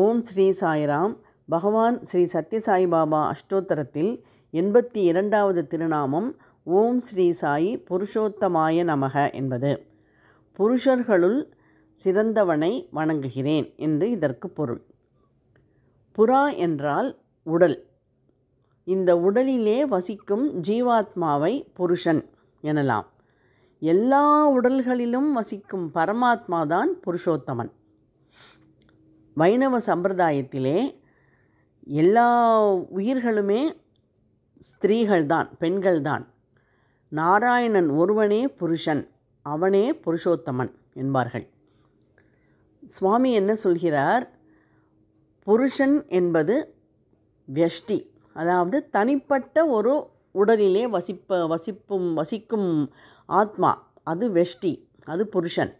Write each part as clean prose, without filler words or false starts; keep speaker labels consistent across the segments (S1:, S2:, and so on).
S1: ஓம் ஸ்ரீ சாய்ராம். பகவான் ஸ்ரீ சத்யசாய் பாபா அஷ்டோத்தரத்தில் 82வது திருநாமம் ஓம் ஸ்ரீ சாயி புருஷோத்தமாய நமக என்பது. புருஷர்களுள் சிறந்தவனை வணங்குகிறேன் என்று இதற்கு பொருள். புறா என்றால் உடல். இந்த உடலிலே வசிக்கும் ஜீவாத்மாவை புருஷன் எனலாம். எல்லா உடல்களிலும் வசிக்கும் பரமாத்மாதான் புருஷோத்தமன். வைணவ சம்பிரதாயத்திலே எல்லா உயிர்களுமே ஸ்திரீகள்தான், பெண்கள்தான். நாராயணன் ஒருவனே புருஷன், அவனே புருஷோத்தமன் என்பார்கள். சுவாமி என்ன சொல்கிறார்? புருஷன் என்பது வியஷ்டி, அதாவது தனிப்பட்ட ஒரு உடலிலே வசிக்கும் ஆத்மா, அது வெஷ்டி, அது புருஷன்.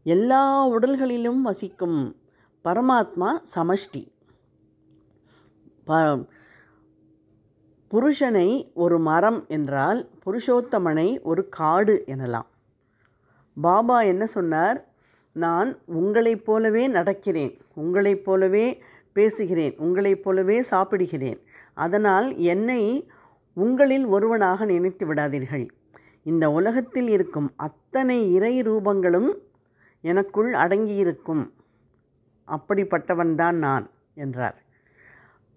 S1: எல்லா உடல்களிலும் வசிக்கும் பரமாத்மா சமஷ்டி. புருஷனை ஒரு மரம் என்றால் புருஷோத்தமனை ஒரு காடு எனலாம். பாபா என்ன சொன்னார்? நான் உங்களைப் போலவே நடக்கிறேன், உங்களைப் போலவே பேசுகிறேன், உங்களைப் போலவே சாப்பிடுகிறேன். அதனால் என்னை உங்களில் ஒருவனாக நினைத்து விடாதீர்கள். இந்த உலகத்தில் இருக்கும் அத்தனை இறை ரூபங்களும் எனக்குள் அடங்கியிருக்கும். அப்படிப்பட்டவன்தான் நான் என்றார்.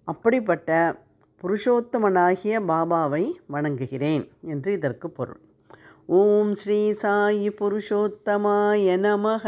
S1: அப்படிப்பட்ட புருஷோத்தமனாகிய பாபாவை வணங்குகிறேன் என்று இதற்கு பொருள். ஓம் ஸ்ரீ சாயி புருஷோத்தமாய நமக.